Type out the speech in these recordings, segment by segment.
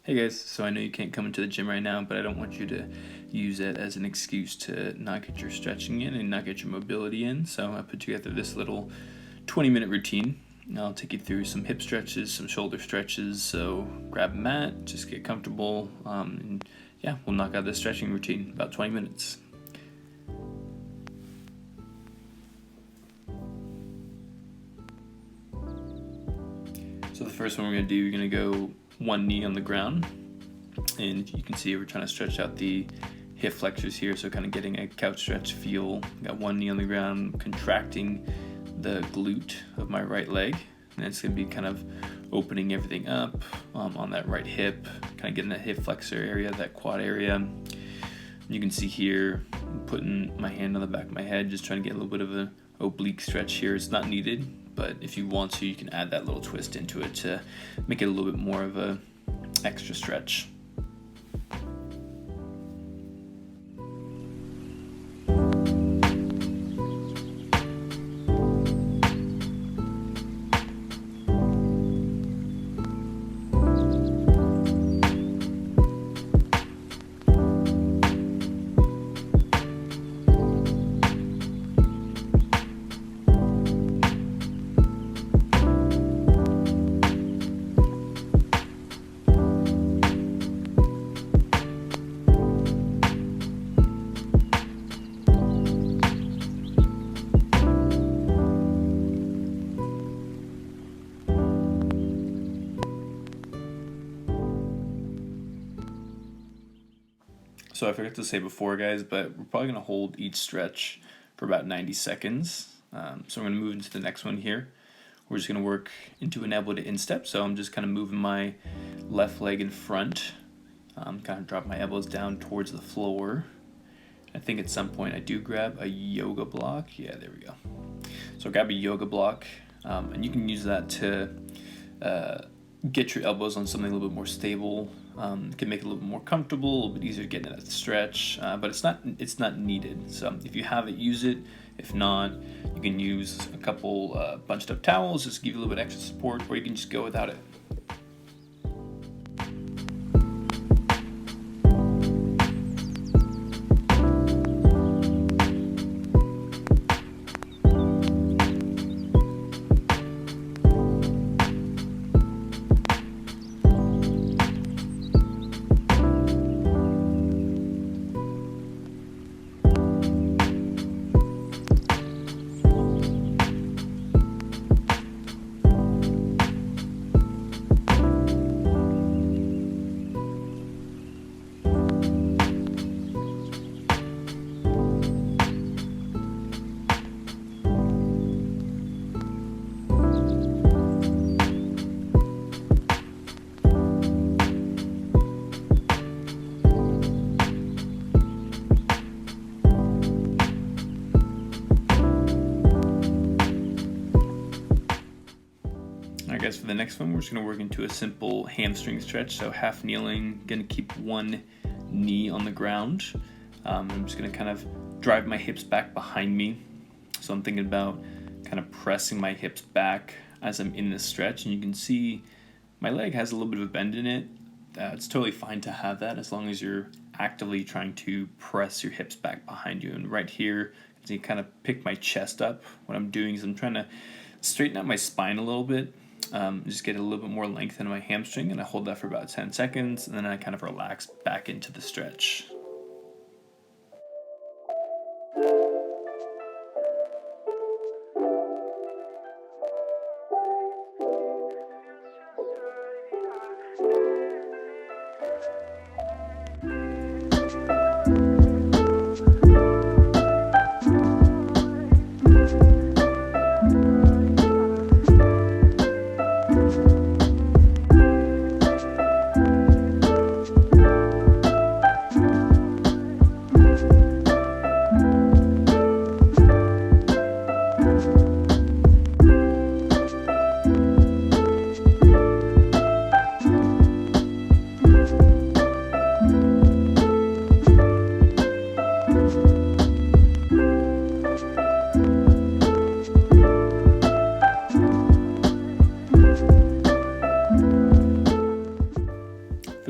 Hey guys, so I know you can't come into the gym right now, but I don't want you to use it as an excuse to not get your stretching in and not get your mobility in. So I put together this little 20-minute routine. I'll take you through some hip stretches, some shoulder stretches. So grab a mat, just get comfortable, and yeah, we'll knock out this stretching routine in about 20 minutes. So the first one we're going to do, you're going to go one knee on the ground, and you can see we're trying to stretch out the hip flexors here, so kind of getting a couch stretch feel. Got one knee on the ground, contracting the glute of my right leg, and it's going to be kind of opening everything up on that right hip, kind of getting that hip flexor area, that quad area. You can see here, I'm putting my hand on the back of my head, just trying to get a little bit of an oblique stretch here. It's not needed, but if you want to, you can add that little twist into it to make it a little bit more of a extra stretch. So I forgot to say before, guys, but we're probably going to hold each stretch for about 90 seconds. So we're going to move into the next one here. We're just going to work into an elbow to instep. So I'm just kind of moving my left leg in front, kind of drop my elbows down towards the floor. I think at some point I do grab a yoga block. Yeah, there we go. So grab a yoga block, and you can use that to get your elbows on something a little bit more stable. It can make it a little bit more comfortable, a little bit easier to get in that stretch, but it's not needed. So if you have it, use it. If not, you can use a couple bunched up towels, just give you a little bit extra support, or you can just go without it. Alright guys, for the next one, we're just going to work into a simple hamstring stretch. So half kneeling, going to keep one knee on the ground. I'm just going to kind of drive my hips back behind me. So I'm thinking about kind of pressing my hips back as I'm in this stretch. And you can see my leg has a little bit of a bend in it. It's totally fine to have that as long as you're actively trying to press your hips back behind you. And right here, you kind of pick my chest up. What I'm doing is I'm trying to straighten out my spine a little bit. Just get a little bit more length in my hamstring, and I hold that for about 10 seconds, and then I kind of relax back into the stretch.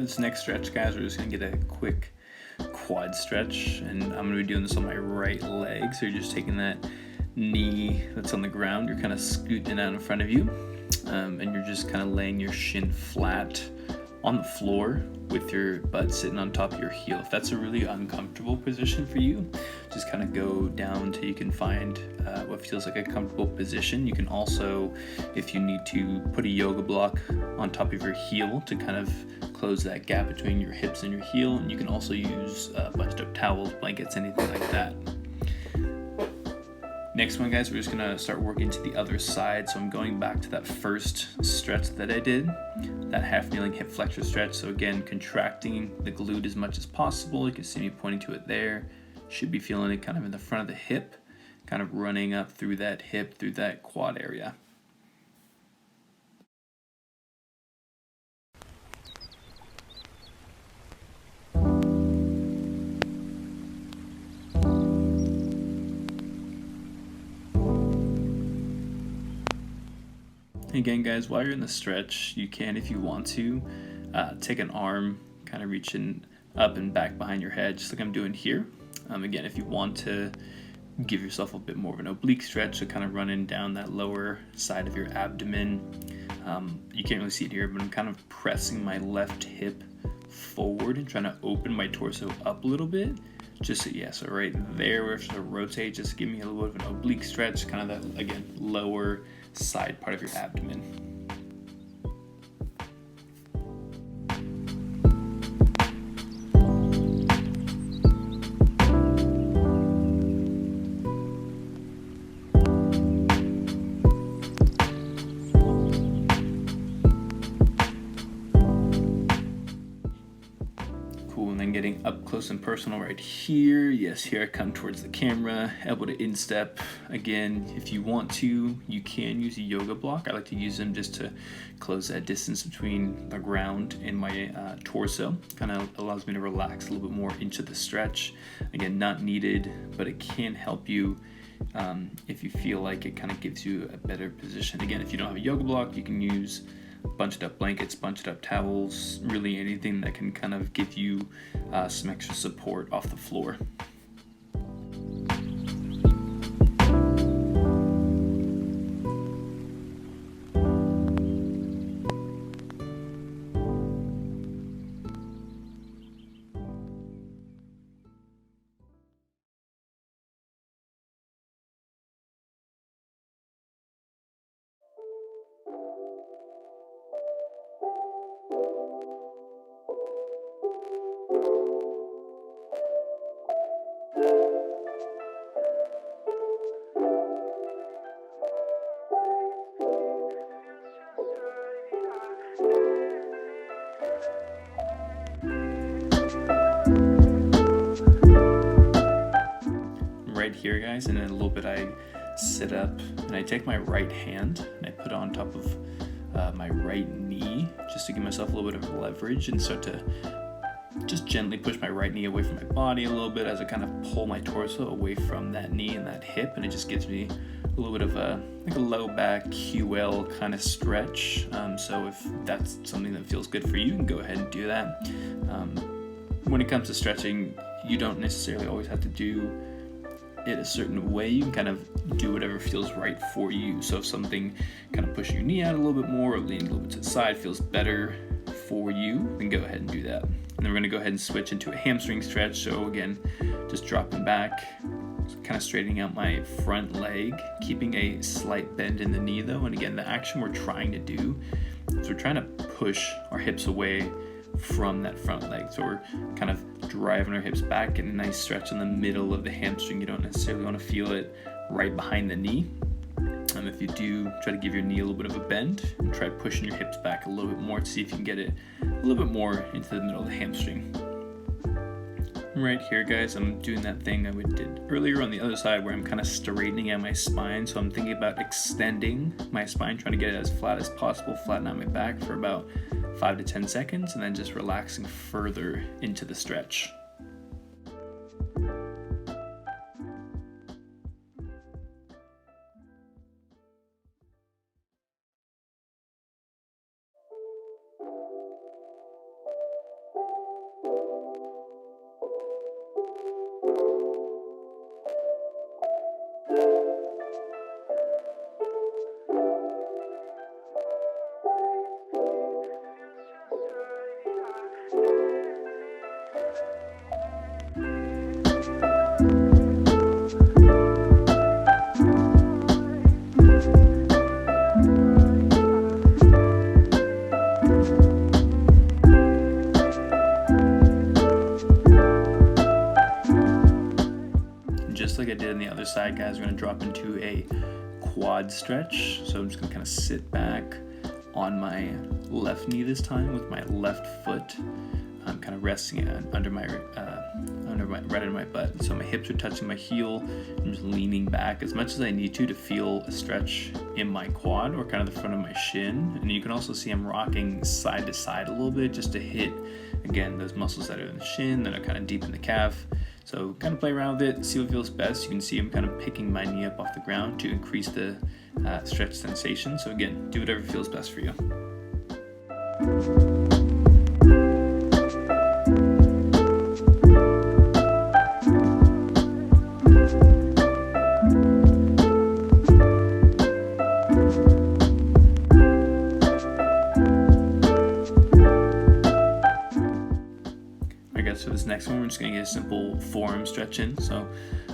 this next stretch, guys, we're just gonna get a quick quad stretch, and I'm gonna be doing this on my right leg. So you're just taking that knee that's on the ground, you're kind of scooting it out in front of you, and you're just kind of laying your shin flat on the floor with your butt sitting on top of your heel. If that's a really uncomfortable position for you, just kind of go down till you can find what feels like a comfortable position. You can also, if you need to, put a yoga block on top of your heel to kind of close that gap between your hips and your heel, and you can also use bunched up towels, blankets, anything like that. Next one, guys, we're just gonna start working to the other side. So I'm going back to that first stretch that I did, that half kneeling hip flexor stretch. So again, contracting the glute as much as possible. You can see me pointing to it there. Should be feeling it kind of in the front of the hip, kind of running up through that hip, through that quad area. Again, guys, while you're in the stretch, you can, if you want to, take an arm, kind of reaching up and back behind your head, just like I'm doing here. Again, if you want to give yourself a bit more of an oblique stretch, so kind of running down that lower side of your abdomen. You can't really see it here, but I'm kind of pressing my left hip forward and trying to open my torso up a little bit. Just so, yeah, so right there, we're just rotate, just give me a little bit of an oblique stretch, kind of that, again, lower side part of your abdomen. Cool, and then getting up close and personal right here. Yes, here I come towards the camera, elbow to instep. Again, if you want to, you can use a yoga block. I like to use them just to close that distance between the ground and my torso. Kind of allows me to relax a little bit more into the stretch. Again, not needed, but it can help you if you feel like it kind of gives you a better position. Again, if you don't have a yoga block, you can use bunched up blankets, bunched up towels, really anything that can kind of give you some extra support off the floor. Right here, guys, and then a little bit I sit up and I take my right hand and I put it on top of my right knee just to give myself a little bit of leverage and start to just gently push my right knee away from my body a little bit as I kind of pull my torso away from that knee and that hip, and it just gives me a little bit of a low back QL kind of stretch. So if that's something that feels good for you, you can go ahead and do that. When it comes to stretching, you don't necessarily always have to do it a certain way. You can kind of do whatever feels right for you. So if something kind of pushing your knee out a little bit more or leaning a little bit to the side feels better for you, then go ahead and do that. And then we're going to go ahead and switch into a hamstring stretch. So again, just dropping back, kind of straightening out my front leg, keeping a slight bend in the knee though. And again, the action we're trying to do is we're trying to push our hips away from that front leg. So we're kind of driving our hips back, and a nice stretch in the middle of the hamstring. You don't necessarily want to feel it right behind the knee. If you do, try to give your knee a little bit of a bend and try pushing your hips back a little bit more to see if you can get it a little bit more into the middle of the hamstring. Right here, guys, I'm doing that thing I did earlier on the other side where I'm kind of straightening out my spine. So I'm thinking about extending my spine, trying to get it as flat as possible, flatten out my back for about 5 to 10 seconds, and then just relaxing further into the stretch. I did on the other side, guys, we're gonna drop into a quad stretch. So I'm just gonna kind of sit back on my left knee this time with my left foot. I'm kind of resting it under my right under my butt. So my hips are touching my heel. I'm just leaning back as much as I need to feel a stretch in my quad or kind of the front of my shin. And you can also see I'm rocking side to side a little bit just to hit, again, those muscles that are in the shin that are kind of deep in the calf. So kind of play around with it, see what feels best. You can see I'm kind of picking my knee up off the ground to increase the stretch sensation. So again, do whatever feels best for you. So this next one, we're just gonna get a simple forearm stretch in. So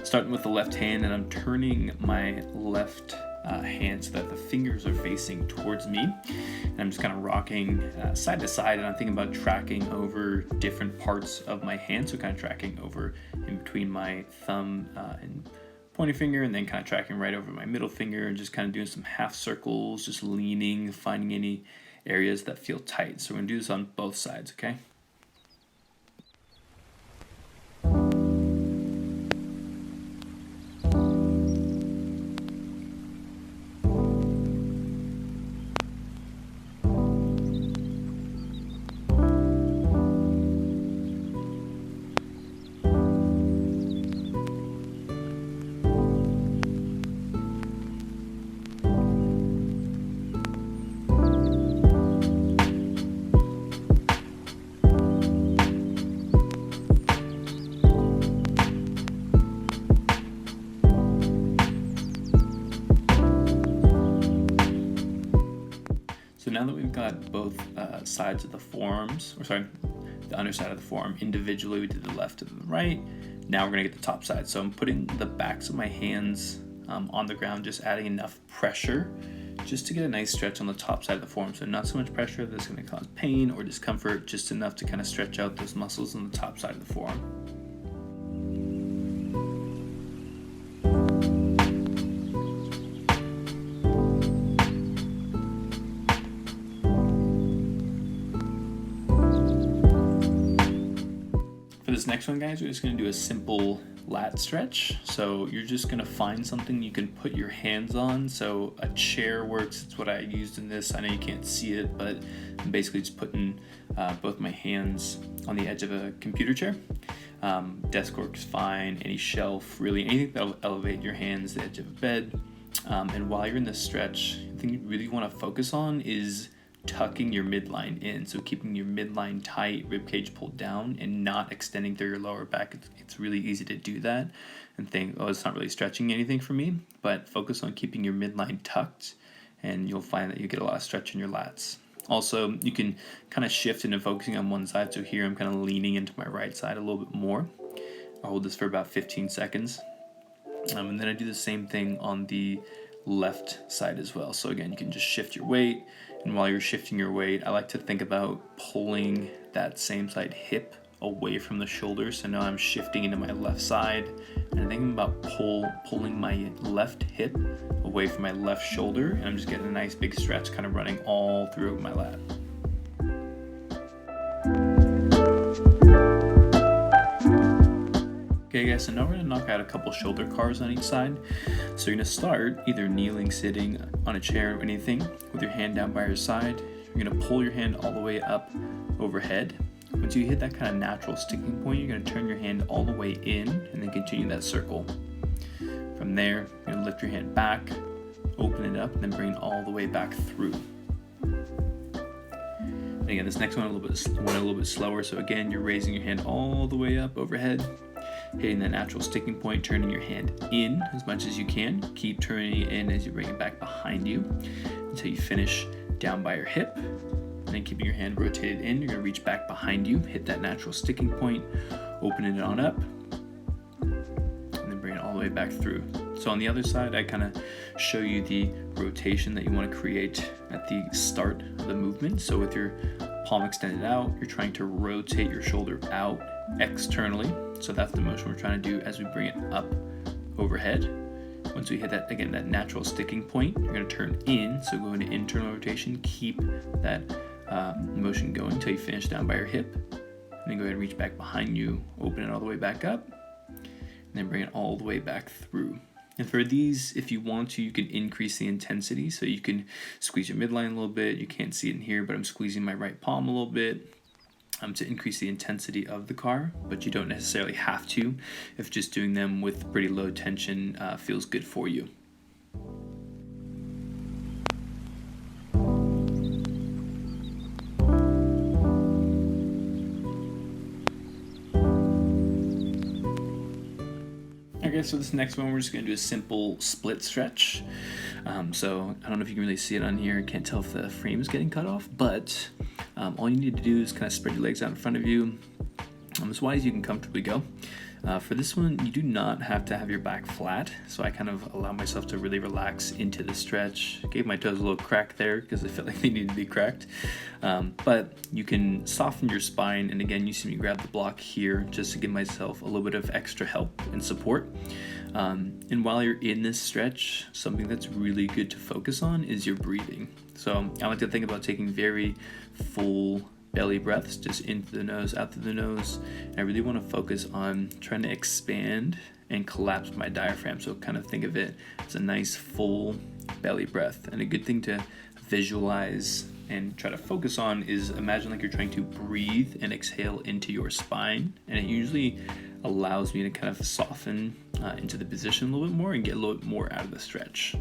starting with the left hand, and I'm turning my left hand so that the fingers are facing towards me. And I'm just kind of rocking side to side, and I'm thinking about tracking over different parts of my hand. So kind of tracking over in between my thumb and pointer finger, and then kind of tracking right over my middle finger, and just kind of doing some half circles, just leaning, finding any areas that feel tight. So we're gonna do this on both sides, okay? So now that we've got both sides of the forearms, the underside of the forearm individually, we did the left and the right. Now we're gonna get the top side. So I'm putting the backs of my hands on the ground, just adding enough pressure just to get a nice stretch on the top side of the forearm. So not so much pressure that's gonna cause pain or discomfort, just enough to kind of stretch out those muscles on the top side of the forearm. For this next one, guys, we're just gonna do a simple lat stretch. So you're just gonna find something you can put your hands on. So a chair works, it's what I used in this. I know you can't see it, but I'm basically just putting both my hands on the edge of a computer chair. Desk works fine, any shelf, really anything that'll elevate your hands to the edge of a bed. And while you're in this stretch, the thing you really wanna focus on is tucking your midline in, so keeping your midline tight, rib cage pulled down, and not extending through your lower back. It's really easy to do that and think, oh, it's not really stretching anything for me, but focus on keeping your midline tucked, and you'll find that you get a lot of stretch in your lats. Also, you can kind of shift into focusing on one side. So here I'm kind of leaning into my right side a little bit more. I'll hold this for about 15 seconds. And then I do the same thing on the left side as well. So again, you can just shift your weight. And while you're shifting your weight, I like to think about pulling that same side hip away from the shoulder. So now I'm shifting into my left side, and I'm thinking about pulling my left hip away from my left shoulder, and I'm just getting a nice big stretch kind of running all through my lat. Okay guys, so now we're gonna knock out a couple shoulder carves on each side. So you're gonna start either kneeling, sitting on a chair or anything with your hand down by your side. You're gonna pull your hand all the way up overhead. Once you hit that kind of natural sticking point, you're gonna turn your hand all the way in and then continue that circle. From there, you're gonna lift your hand back, open it up, and then bring it all the way back through. And again, this next one went a little bit slower. So again, you're raising your hand all the way up overhead, hitting that natural sticking point, turning your hand in as much as you can. Keep turning it in as you bring it back behind you until you finish down by your hip. And then keeping your hand rotated in, you're gonna reach back behind you, hit that natural sticking point, open it on up, and then bring it all the way back through. So on the other side, I kind of show you the rotation that you want to create at the start of the movement. So with your palm extended out, you're trying to rotate your shoulder out externally. So that's the motion we're trying to do as we bring it up overhead. Once we hit that, again, that natural sticking point, you're going to turn in, so go into internal rotation, keep that motion going until you finish down by your hip, and then go ahead and reach back behind you, open it all the way back up, and then bring it all the way back through. And for these, if you want to, you can increase the intensity, so you can squeeze your midline a little bit. You can't see it in here, but I'm squeezing my right palm a little bit to increase the intensity of the car, but you don't necessarily have to if just doing them with pretty low tension feels good for you. Okay, so this next one we're just going to do a simple split stretch. So I don't know if you can really see it on here. Can't tell if the frame is getting cut off, but all you need to do is kind of spread your legs out in front of you as wide as you can comfortably go. For this one, you do not have to have your back flat, so I kind of allow myself to really relax into the stretch. Gave my toes a little crack there because I felt like they needed to be cracked. But you can soften your spine, and again, you see me grab the block here just to give myself a little bit of extra help and support. And while you're in this stretch, something that's really good to focus on is your breathing. So I like to think about taking very full belly breaths, just into the nose, out through the nose. And I really want to focus on trying to expand and collapse my diaphragm. So kind of think of it as a nice full belly breath. And a good thing to visualize and try to focus on is imagine like you're trying to breathe and exhale into your spine. And it usually allows me to kind of soften into the position a little bit more and get a little bit more out of the stretch.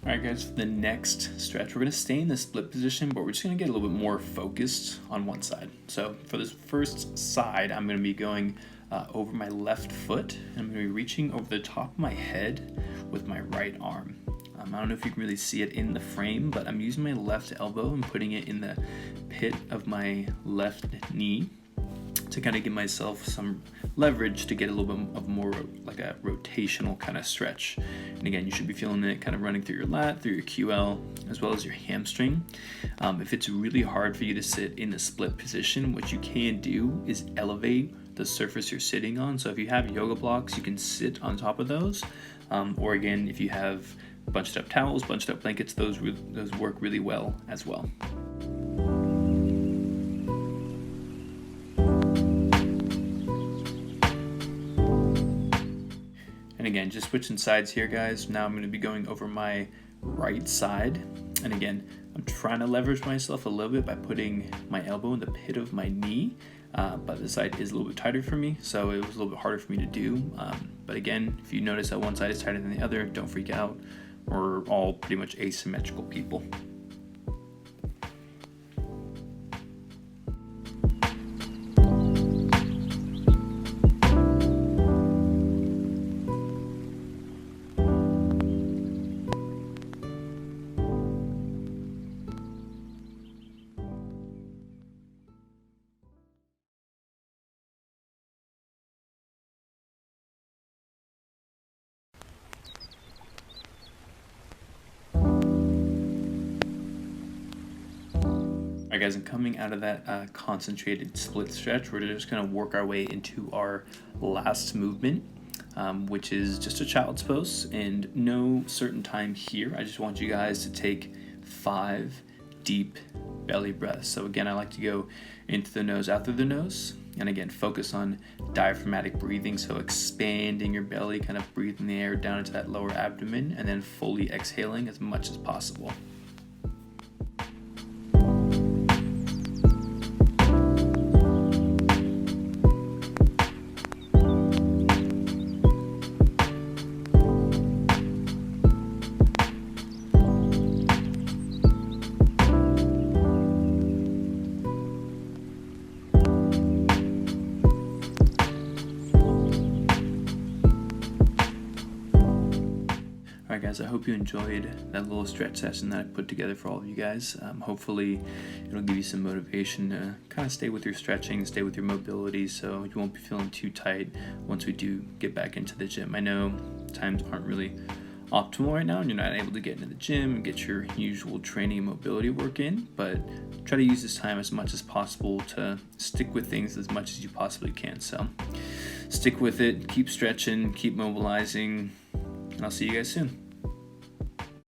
Alright guys, for the next stretch, we're going to stay in the split position, but we're just going to get a little bit more focused on one side. So for this first side, I'm going to be going over my left foot, and I'm going to be reaching over the top of my head with my right arm. I don't know if you can really see it in the frame, but I'm using my left elbow and putting it in the pit of my left knee to kind of give myself some leverage to get a little bit of more like a rotational kind of stretch. And again, you should be feeling it kind of running through your lat, through your QL, as well as your hamstring. If it's really hard for you to sit in a split position, what you can do is elevate the surface you're sitting on. So if you have yoga blocks, you can sit on top of those. Or again, if you have bunched up towels, bunched up blankets, those work really well as well. And again, just switching sides here, guys. Now I'm going to be going over my right side. And again, I'm trying to leverage myself a little bit by putting my elbow in the pit of my knee. But the side is a little bit tighter for me, so it was a little bit harder for me to do. But again, if you notice that one side is tighter than the other, don't freak out. We're all pretty much asymmetrical people. Alright guys, and coming out of that concentrated split stretch, we're just going to work our way into our last movement, which is just a child's pose, and no certain time here. I just want you guys to take 5 deep belly breaths. So again, I like to go into the nose, out through the nose, and again, focus on diaphragmatic breathing, so expanding your belly, kind of breathing the air down into that lower abdomen, and then fully exhaling as much as possible. guys, I hope you enjoyed that little stretch session that I put together for all of you guys. Hopefully it'll give you some motivation to kind of stay with your stretching, stay with your mobility, so you won't be feeling too tight once we do get back into the gym. I know times aren't really optimal right now and you're not able to get into the gym and get your usual training and mobility work in, but try to use this time as much as possible to stick with things as much as you possibly can. So stick with it, keep stretching, keep mobilizing, and I'll see you guys soon.